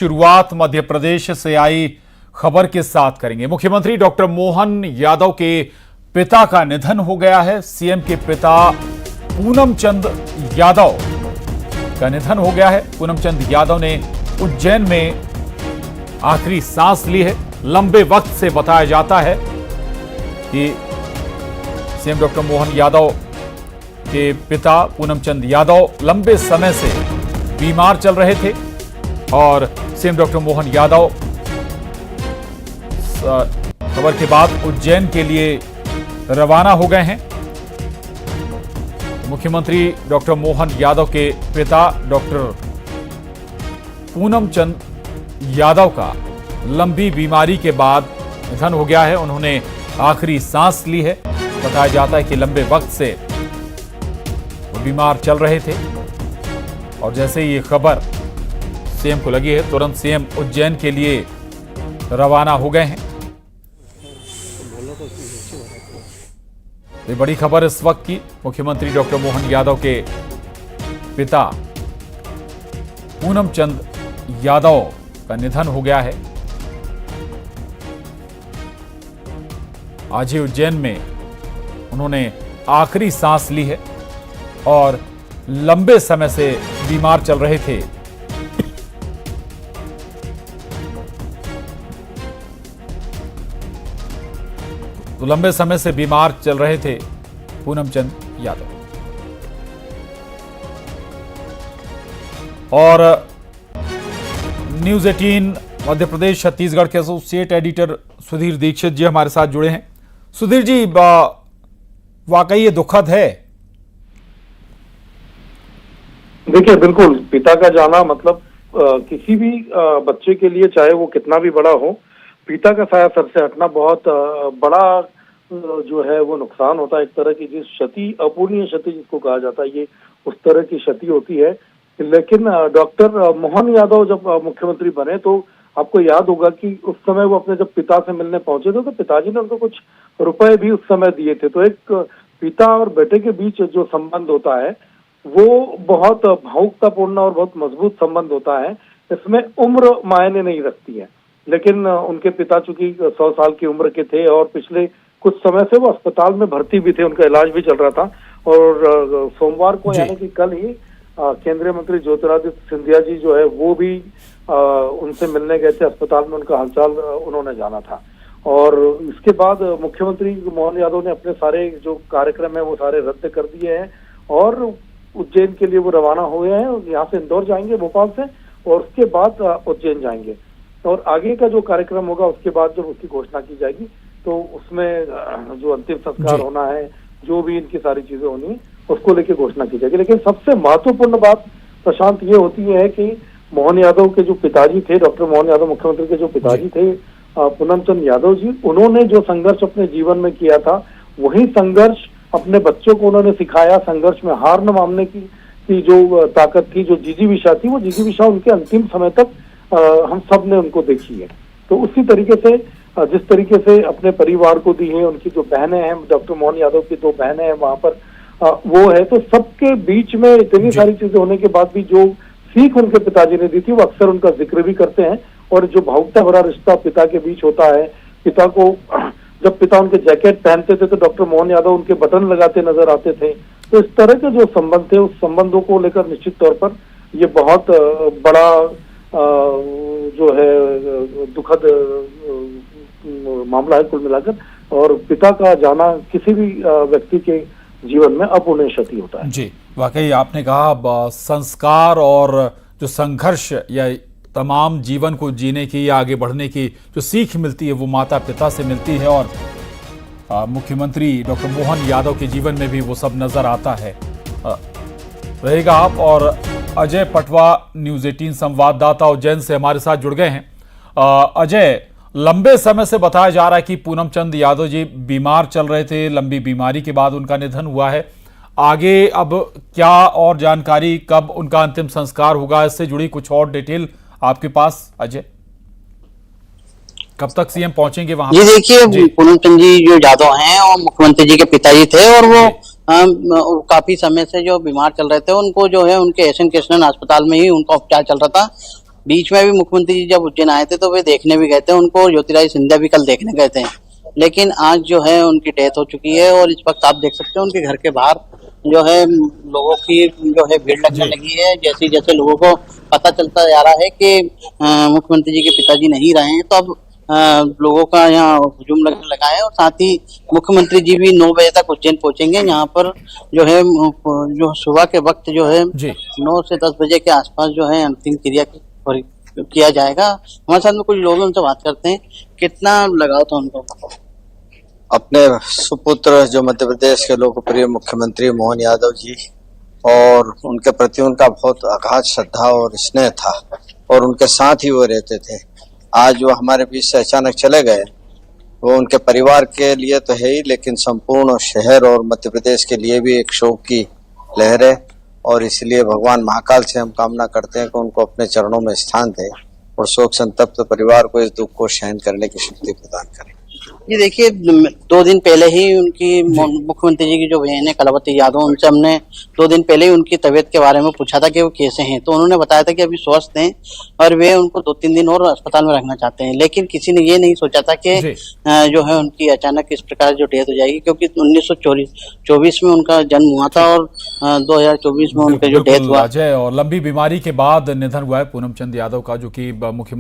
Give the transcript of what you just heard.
शुरुआत मध्य प्रदेश से आई खबर के साथ करेंगे। मुख्यमंत्री डॉक्टर मोहन यादव के पिता का निधन हो गया है। सीएम के पिता पूनम चंद यादव का निधन हो गया है। पूनम चंद यादव ने उज्जैन में आखिरी सांस ली है। लंबे वक्त से बताया जाता है कि सीएम डॉक्टर मोहन यादव के पिता पूनम चंद यादव लंबे समय से बीमार चल रहे थे और सीएम डॉक्टर मोहन यादव खबर के बाद उज्जैन के लिए रवाना हो गए हैं। मुख्यमंत्री डॉक्टर मोहन यादव के पिता डॉक्टर पूनम चंद यादव का लंबी बीमारी के बाद निधन हो गया है। उन्होंने आखिरी सांस ली है। बताया जाता है कि लंबे वक्त से वो बीमार चल रहे थे और जैसे ये खबर सीएम को लगी है तुरंत सीएम उज्जैन के लिए रवाना हो गए हैं। ये बड़ी खबर इस वक्त की। मुख्यमंत्री डॉक्टर मोहन यादव के पिता पूनम चंद यादव का निधन हो गया है। आज ही उज्जैन में उन्होंने आखिरी सांस ली है और लंबे समय से बीमार चल रहे थे। तो लंबे समय से बीमार चल रहे थे पूनम चंद यादव। और न्यूज 18 मध्य प्रदेश छत्तीसगढ़ के एसोसिएट एडिटर सुधीर दीक्षित जी हमारे साथ जुड़े हैं। सुधीर जी, वाकई ये दुखद है। देखिए, बिल्कुल पिता का जाना मतलब किसी भी बच्चे के लिए, चाहे वो कितना भी बड़ा हो, पिता का साया सर से हटना बहुत बड़ा जो है वो नुकसान होता है। एक तरह की जिस क्षति, अपूर्णीय क्षति जिसको कहा जाता है, ये उस तरह की क्षति होती है। लेकिन डॉक्टर मोहन यादव जब मुख्यमंत्री बने तो आपको याद होगा कि उस समय वो अपने जब पिता से मिलने पहुंचे थे तो पिताजी ने उनको कुछ रुपए भी उस समय दिए थे। तो एक पिता और बेटे के बीच जो संबंध होता है वो बहुत भावुकतापूर्ण और बहुत मजबूत संबंध होता है। इसमें उम्र मायने नहीं रखती है। लेकिन उनके पिता चूंकि 100 साल की उम्र के थे और पिछले कुछ समय से वो अस्पताल में भर्ती भी थे, उनका इलाज भी चल रहा था। और सोमवार को यानी कि कल ही केंद्रीय मंत्री ज्योतिरादित्य सिंधिया जी जो है वो भी उनसे मिलने गए थे अस्पताल में, उनका हालचाल उन्होंने जाना था। और इसके बाद मुख्यमंत्री मोहन यादव ने अपने सारे जो कार्यक्रम है वो सारे रद्द कर दिए हैं और उज्जैन के लिए वो रवाना हुए हैं। यहाँ से इंदौर जाएंगे भोपाल से और उसके बाद उज्जैन जाएंगे और आगे का जो कार्यक्रम होगा उसके बाद जब उसकी घोषणा की जाएगी तो उसमें जो अंतिम संस्कार होना है, जो भी इनकी सारी चीजें होनी है, उसको लेके घोषणा की जाएगी। लेकिन सबसे महत्वपूर्ण बात प्रशांत ये होती है कि मोहन यादव के जो पिताजी थे, डॉक्टर मोहन यादव मुख्यमंत्री के जो पिताजी थे पूनम चंद यादव जी, उन्होंने जो संघर्ष अपने जीवन में किया था वही संघर्ष अपने बच्चों को उन्होंने सिखाया। संघर्ष में हार न मानने की जो ताकत थी, जो जिजीविषा थी, वो जिजीविषा उनके अंतिम समय तक हम सब ने उनको देखी है। तो उसी तरीके से जिस तरीके से अपने परिवार को दी है, उनकी जो बहनें हैं, डॉक्टर मोहन यादव की 2 बहनें हैं वहां पर वो है, तो सबके बीच में इतनी सारी चीजें होने के बाद भी जो सीख उनके पिताजी ने दी थी वो अक्सर उनका जिक्र भी करते हैं। और जो भावुकता भरा रिश्ता पिता के बीच होता है, पिता को जब पिता उनके जैकेट पहनते थे तो डॉक्टर मोहन यादव उनके बटन लगाते नजर आते थे। तो इस तरह के जो संबंध थे उस संबंधों को लेकर निश्चित तौर पर ये बहुत बड़ा जो है दुखद मामला है कुल मिलाकर। और पिता का जाना किसी भी व्यक्ति के जीवन में अपूर्णीय क्षति होता है। जी, वाकई आपने कहा संस्कार और जो संघर्ष या तमाम जीवन को जीने की या आगे बढ़ने की जो सीख मिलती है वो माता पिता से मिलती है और मुख्यमंत्री डॉक्टर मोहन यादव के जीवन में भी वो सब नजर आता है। रहेगा आप। और अजय पटवा न्यूज 18 संवाददाता उज्जैन से हमारे साथ जुड़ गए हैं। अजय, लंबे समय से बताया जा रहा है कि पूनम चंद यादव जी बीमार चल रहे थे, लंबी बीमारी के बाद उनका निधन हुआ है। आगे अब क्या और जानकारी, कब उनका अंतिम संस्कार होगा, इससे जुड़ी कुछ और डिटेल आपके पास अजय? कब तक सीएम पहुंचेंगे वहां? जी देखिए, पूनम चंद जी जो यादव हैं और मुख्यमंत्री जी के पिताजी थे और वो काफी समय से जो बीमार चल रहे थे, उनको जो है उनके एसएन कृष्णन अस्पताल में ही उनका उपचार चल रहा था। बीच में भी मुख्यमंत्री जी जब उज्जैन आए थे तो वे देखने भी गए थे, उनको ज्योतिरादित्य सिंधिया भी कल देखने गए थे। लेकिन आज जो है उनकी डेथ हो चुकी है और इस वक्त आप देख सकते हैं उनके घर के बाहर जो है लोगों की जो है भीड़ लगने लगी है। जैसे जैसे लोगों को पता चलता जा रहा है कि मुख्यमंत्री जी के पिताजी नहीं रहे हैं, तो अब लोगों का यहाँ हुजूम लगने लगा है। और साथ ही मुख्यमंत्री जी भी 9 बजे तक उज्जैन पहुंचेंगे। यहाँ पर जो है जो सुबह के वक्त जो है 9 से 10 बजे के आसपास जो है अंतिम क्रिया किया जाएगा। हमारे साथ में कुछ लोग उनसे बात करते हैं, कितना लगाव था उनको। अपने सुपुत्र जो मध्य प्रदेश के लोकप्रिय मुख्यमंत्री मोहन यादव जी, और उनके प्रति उनका बहुत अगाध श्रद्धा और स्नेह था और उनके साथ ही वो रहते थे। आज वो हमारे बीच से अचानक चले गए, वो उनके परिवार के लिए तो है ही, लेकिन संपूर्ण शहर और मध्य प्रदेश के लिए भी एक शोक की लहर है। और इसलिए भगवान महाकाल से हम कामना करते हैं कि उनको अपने चरणों में स्थान दे और शोक संतप्त परिवार को इस दुख को सहन करने की शक्ति प्रदान करें। जी देखिए, 2 दिन पहले ही उनकी मुख्यमंत्री जी की जो बहन है कलावती यादव, उनसे हमने 2 दिन पहले ही उनकी तबीयत के बारे में पूछा था कि वो कैसे हैं। तो उन्होंने बताया था कि अभी स्वस्थ हैं और वे उनको 2-3 दिन और अस्पताल में रखना चाहते हैं। लेकिन किसी ने ये नहीं सोचा था कि जो है उनकी अचानक इस प्रकार जो डेथ हो जाएगी, क्योंकि 1924 में उनका जन्म हुआ था और 2024 में उनका जो डेथ हुआ। और लंबी बीमारी के बाद निधन हुआ है पूनम चंद यादव का, जो कि मुख्य